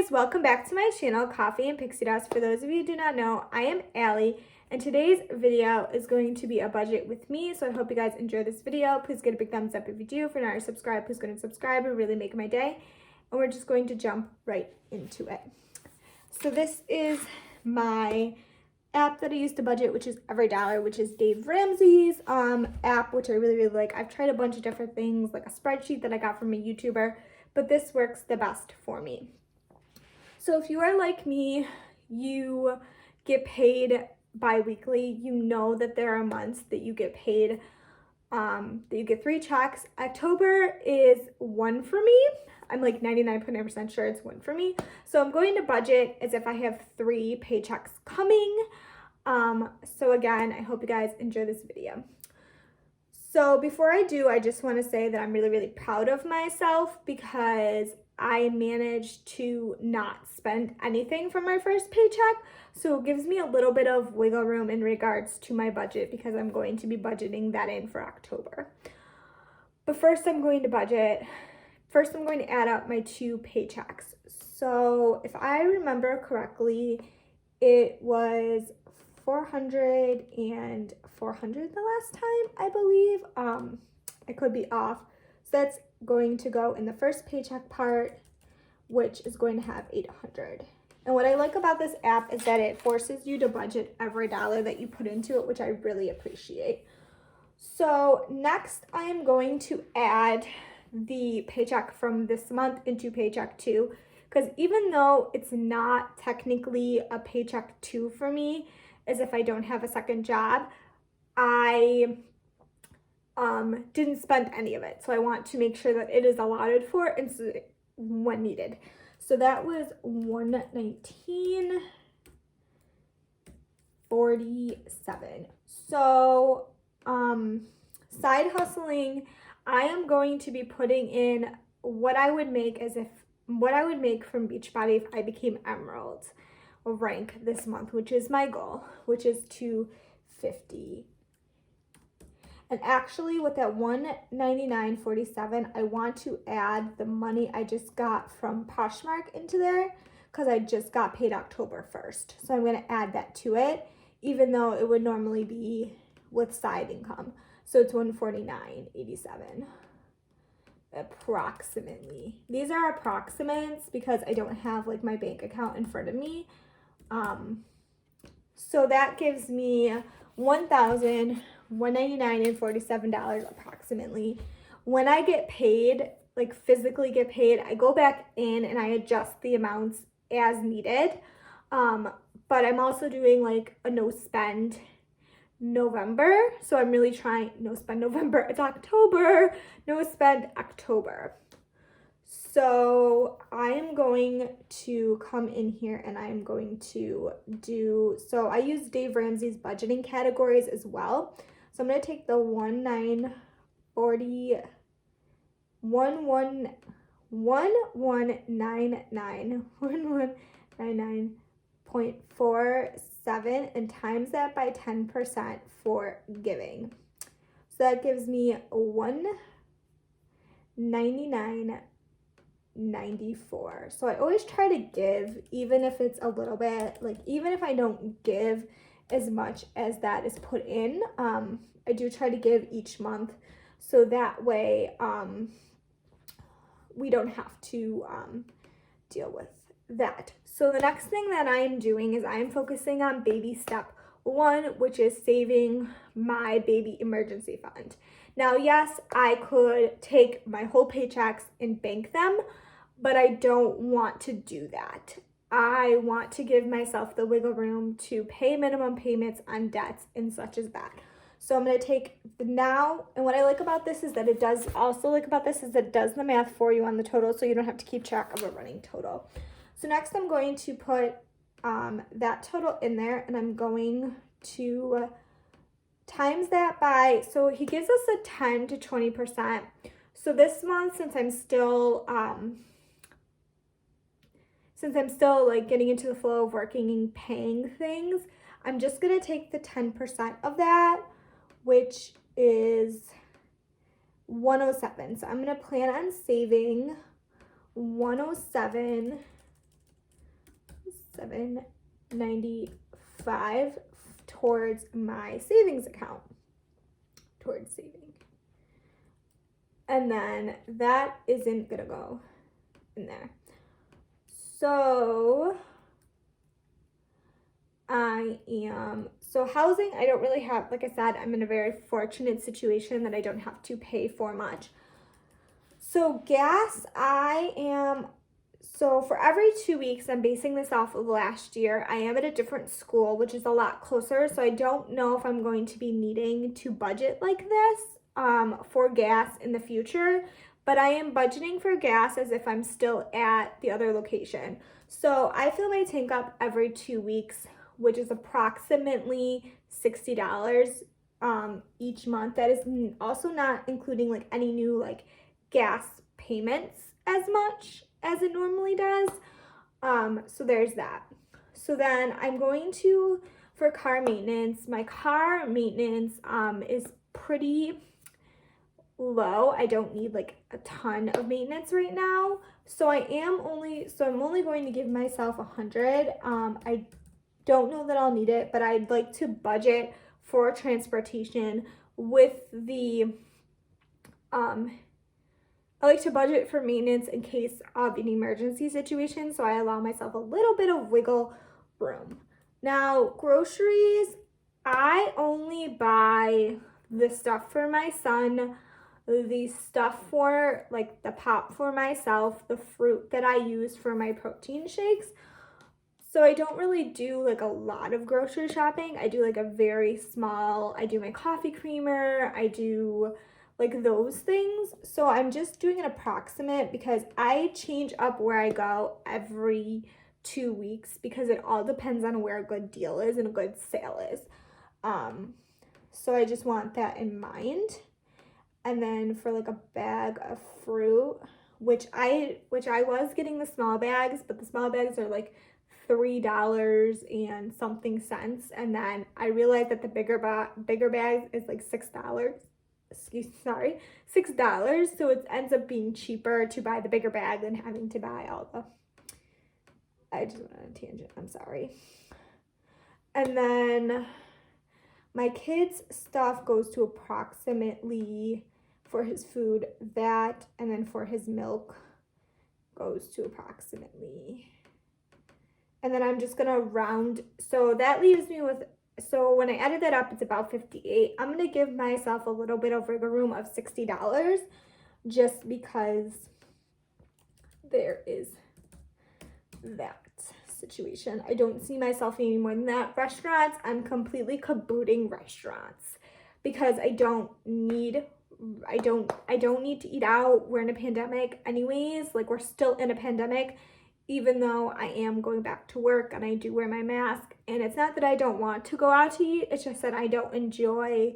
guys, welcome back to my channel, Coffee and Pixie Dust. For those of you who do not know, I am Allie, and today's video is going to be a budget with me, so I hope you guys enjoy this video. Please get a big thumbs up if you do. If you're not already subscribed, please go and subscribe. It really make my day, and we're just going to jump right into it. So this is my app that I use to budget, which is EveryDollar, which is Dave Ramsey's app, which I really like. I've tried a bunch of different things, like a spreadsheet that I got from a YouTuber, but this works the best for me. So if you are like me, you get paid bi-weekly. You know that there are months that you get paid, that you get 3 checks. October is one for me. I'm like 99.9% sure it's one for me. So I'm going to budget as if I have 3 paychecks coming. So again, I hope you guys enjoy this video. So before I do, I just want to say that I'm really proud of myself because I managed to not spend anything from my first paycheck. So it gives me a little bit of wiggle room in regards to my budget because I'm going to be budgeting that in for October. But first I'm going to add up my 2 paychecks. So if I remember correctly, it was 400 and 400 the last time, I believe. I could be off. So that's going to go in the first paycheck part, which is going to have 800. And what I like about this app is that it forces you to budget every dollar that you put into it, which I really appreciate. So next I am going to add the paycheck from this month into paycheck 2, because even though it's not technically a paycheck 2 for me, as if I don't have a second job, I didn't spend any of it. So I want to make sure that it is allotted for and so when needed. So that was $119.47. So side hustling, I am going to be putting in what I would make from Beachbody if I became Emerald rank this month, which is my goal, which is 250. And actually with that $199.47, I want to add the money I just got from Poshmark into there because I just got paid October 1st. So I'm going to add that to it, even though it would normally be with side income. So it's $149.87 approximately. These are approximates because I don't have like my bank account in front of me. So that gives me $1,199.47 approximately. When I get paid, like physically get paid, I go back in and I adjust the amounts as needed. But I'm also doing like a no spend November. So I'm really trying no spend November. It's October, no spend October. So I am going to come in here and I'm going to so I use Dave Ramsey's budgeting categories as well. So I'm going to take the 1199.47 and times that by 10% for giving. So that gives me $199.94. So I always try to give, even if it's a little bit, like even if I don't give as much as that is put in, I do try to give each month, so that way we don't have to deal with that. So the next thing that I am doing is I am focusing on baby step 1, which is saving my baby emergency fund. Now, yes, I could take my whole paychecks and bank them, but I don't want to do that. I want to give myself the wiggle room to pay minimum payments on debts and such as that. So I'm going to take now, and what I like about this is that it does the math for you on the total, so you don't have to keep track of a running total. So next I'm going to put that total in there, and I'm going to times that by, so he gives us a 10 to 20%. So this month, since I'm still like getting into the flow of working and paying things, I'm just gonna take the 10% of that, which is 107. So I'm gonna plan on saving 107 $7.95 towards my savings account, towards saving. And then that isn't gonna go in there. So housing, I don't really have, like I said, I'm in a very fortunate situation that I don't have to pay for much. So gas, so for every 2 weeks, I'm basing this off of last year, I am at a different school, which is a lot closer. So I don't know if I'm going to be needing to budget like this for gas in the future, but I am budgeting for gas as if I'm still at the other location. So I fill my tank up every 2 weeks, which is approximately $60 each month. That is also not including like any new like gas payments as much as it normally does. So there's that. So then I'm going to, for car maintenance, my car maintenance is pretty low. I don't need like a ton of maintenance right now. So I'm only going to give myself 100. I don't know that I'll need it, but I'd like to budget for transportation with the I like to budget for maintenance in case of an emergency situation, so I allow myself a little bit of wiggle room. Now, groceries, I only buy the stuff for my son, the stuff for like the pop for myself, the fruit that I use for my protein shakes. So I don't really do like a lot of grocery shopping. I do like a very small, I do my coffee creamer, I do like those things. So I'm just doing an approximate because I change up where I go every 2 weeks because it all depends on where a good deal is and a good sale is. So I just want that in mind. And then for like a bag of fruit, which I was getting the small bags, but the small bags are like $3 and something cents. And then I realized that the bigger bag is like $6. $6. So it ends up being cheaper to buy the bigger bag than having to buy all the, I just went on a tangent, I'm sorry. And then my kid's stuff goes to approximately, for his food, that, and then for his milk goes to approximately, and then I'm just gonna round, so that leaves me with, so when I added that up, it's about 58. I'm gonna give myself a little bit of wiggle room of $60 just because there is that situation. I don't see myself needing more than that. Restaurants, I'm completely kabooting restaurants because I don't need to eat out. We're in a pandemic anyways. Like, we're still in a pandemic, even though I am going back to work and I do wear my mask. And it's not that I don't want to go out to eat, it's just that I don't enjoy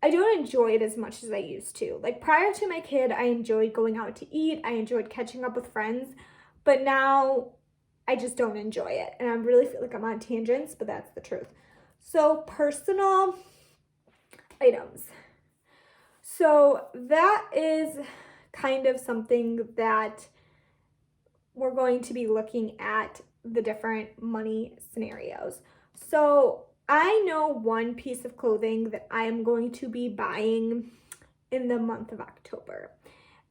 it as much as I used to. Like, prior to my kid, I enjoyed going out to eat, I enjoyed catching up with friends, but now I just don't enjoy it. And I really feel like I'm on tangents, but that's the truth. So personal items. So that is kind of something that we're going to be looking at, the different money scenarios. So I know one piece of clothing that I am going to be buying in the month of October,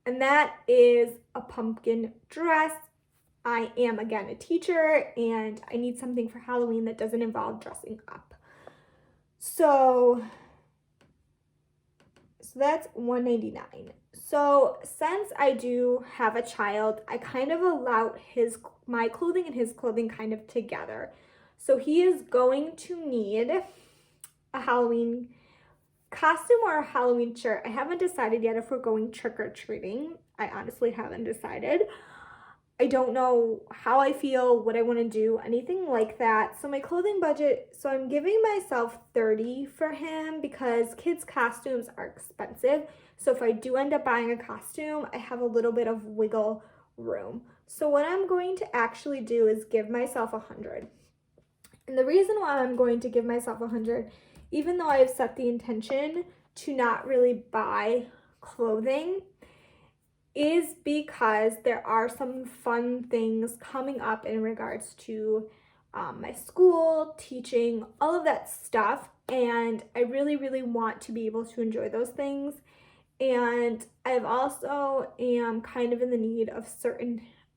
and that is a pumpkin dress. I am, again, a teacher, and I need something for Halloween that doesn't involve dressing up. So that's $199. So since I do have a child, I kind of allowed my clothing and his clothing kind of together. So he is going to need a Halloween costume or a Halloween shirt. I haven't decided yet if we're going trick-or-treating. I honestly haven't decided. I don't know how I feel, what I want to do, anything like that. So my clothing budget, so I'm giving myself $30 for him because kids' costumes are expensive. So if I do end up buying a costume, I have a little bit of wiggle room. So what I'm going to actually do is give myself $100. And the reason why I'm going to give myself $100, even though I've set the intention to not really buy clothing, is because there are some fun things coming up in regards to my school, teaching, all of that stuff. And I really, really want to be able to enjoy those things. And I've also am kind of in the need of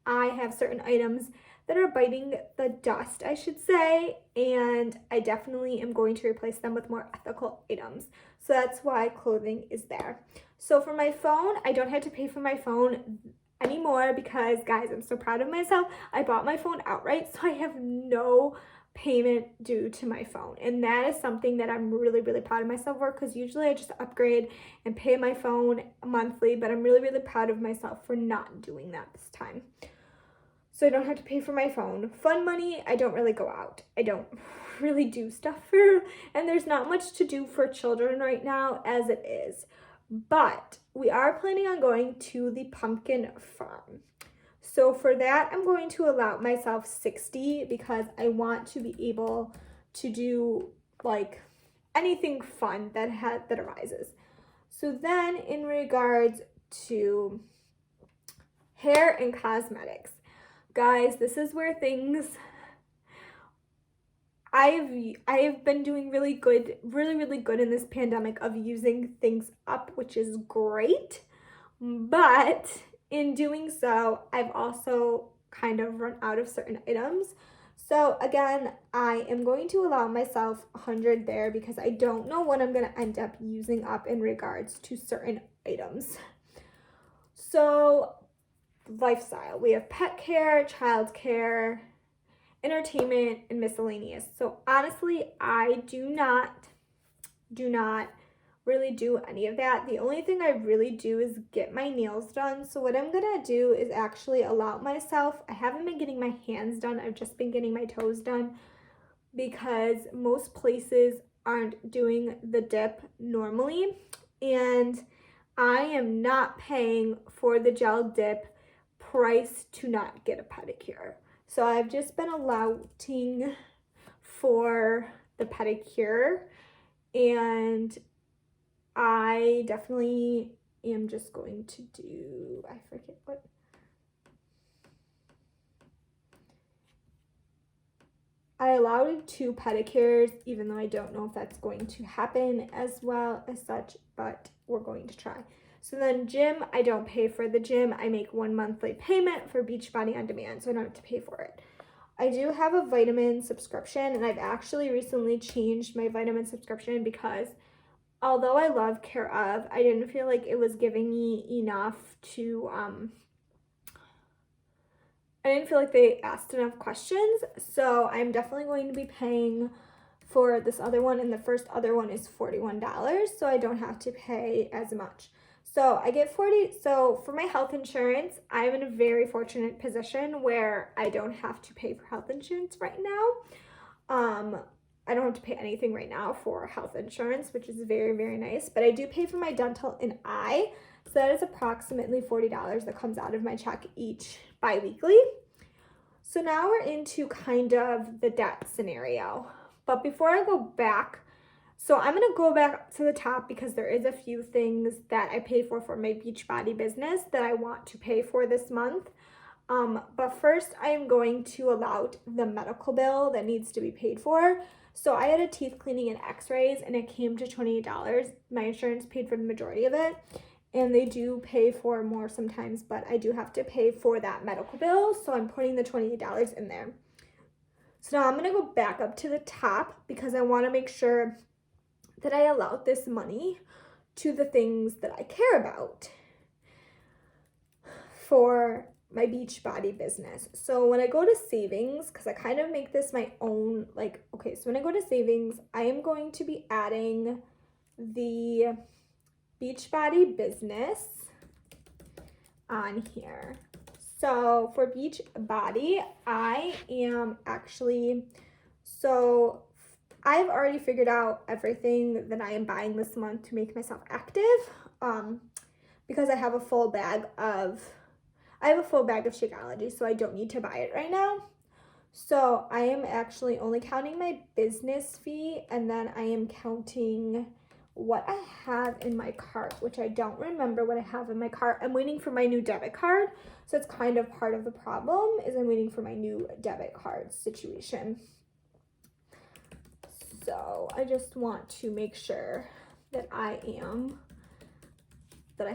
I have certain items that are biting the dust, I should say, and I definitely am going to replace them with more ethical items. So that's why clothing is there. So for my phone, I don't have to pay for my phone anymore because, guys, I'm so proud of myself. I bought my phone outright, so I have no payment due to my phone. And that is something that I'm really, really proud of myself for, because usually I just upgrade and pay my phone monthly, but I'm really, really proud of myself for not doing that this time. So I don't have to pay for my phone. Fun money, I don't really go out. I don't really do stuff for, and there's not much to do for children right now as it is. But we are planning on going to the pumpkin farm. So for that, I'm going to allow myself 60 because I want to be able to do like anything fun that arises. So then in regards to hair and cosmetics, guys, this is where things I've been doing really good in this pandemic of using things up, which is great. But in doing so, I've also kind of run out of certain items. So again, I am going to allow myself 100 there because I don't know what I'm going to end up using up in regards to certain items. So lifestyle, we have pet care, child care, entertainment, and miscellaneous. So honestly, I do not really do any of that. The only thing I really do is get my nails done. So what I'm gonna do is actually allow myself, I haven't been getting my hands done, I've just been getting my toes done because most places aren't doing the dip normally, and I am not paying for the gel dip price to not get a pedicure. So I've just been allowing for the pedicure, and I definitely am just going to do, I forget what. I allowed 2 pedicures, even though I don't know if that's going to happen as well as such, but we're going to try. So then gym, I don't pay for the gym. I make 1 monthly payment for Beachbody On Demand, so I don't have to pay for it. I do have a vitamin subscription, and I've actually recently changed my vitamin subscription because although I love Care of, I didn't feel like it was giving me enough to, I didn't feel like they asked enough questions. So I'm definitely going to be paying for this other one, and the first other one is $41, so I don't have to pay as much. So I get 40, so for my health insurance, I'm in a very fortunate position where I don't have to pay for health insurance right now. I don't have to pay anything right now for health insurance, which is very, very nice, but I do pay for my dental and eye, so that is approximately $40 that comes out of my check each bi-weekly. So now we're into kind of the debt scenario, but before I go back, so I'm going to go back to the top because there is a few things that I pay for my Beachbody business that I want to pay for this month. But first I am going to allow the medical bill that needs to be paid for. So I had a teeth cleaning and x-rays, and it came to $28. My insurance paid for the majority of it, and they do pay for more sometimes, but I do have to pay for that medical bill. So I'm putting the $28 in there. So now I'm going to go back up to the top because I want to make sure that I allowed this money to the things that I care about for my Beachbody business. So when I go to savings, because I kind of make this my own, like, okay, so when I go to savings, I am going to be adding the Beachbody business on here. So for Beachbody, I am actually, so I've already figured out everything that I am buying this month to make myself active, because I have a full bag of Shakeology, so I don't need to buy it right now. So I am actually only counting my business fee, and then I am counting what I have in my cart, which I don't remember what I have in my cart. I'm waiting for my new debit card. So it's kind of part of the problem is I'm waiting for my new debit card situation. So I just want to make sure that I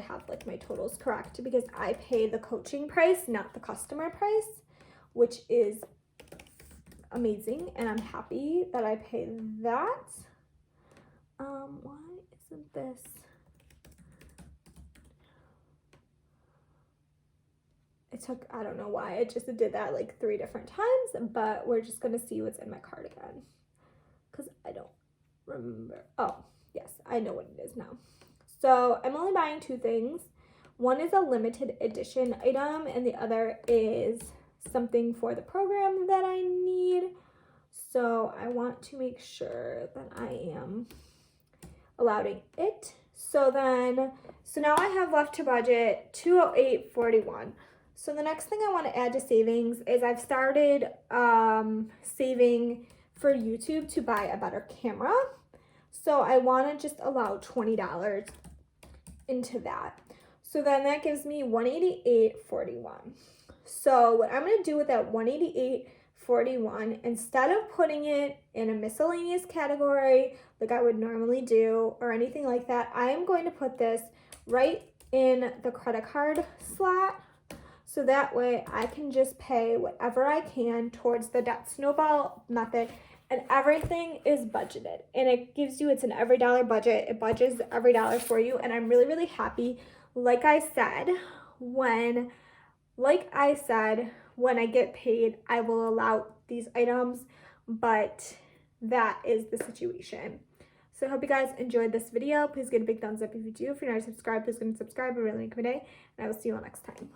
have like my totals correct because I pay the coaching price, not the customer price, which is amazing. And I'm happy that I pay that. Why isn't this? It took, I don't know why, I just did that like 3 different times, but we're just gonna see what's in my cart again. Because I don't remember. Oh, yes, I know what it is now. So I'm only buying 2 things. One is a limited edition item and the other is something for the program that I need. So I want to make sure that I am allowing it. So now I have left to budget $208.41. So the next thing I want to add to savings is I've started saving for YouTube to buy a better camera. So I want to just allow $20 into that. So then that gives me $188.41. So what I'm going to do with that $188.41, instead of putting it in a miscellaneous category like I would normally do or anything like that, I am going to put this right in the credit card slot. So that way I can just pay whatever I can towards the debt snowball method and everything is budgeted. And it gives you, it's an every dollar budget. It budgets every dollar for you. And I'm really, really happy. Like I said, when I get paid, I will allow these items, but that is the situation. So I hope you guys enjoyed this video. Please give it a big thumbs up if you do. If you're not subscribed, please go and subscribe. I really make my day. And I will see you all next time.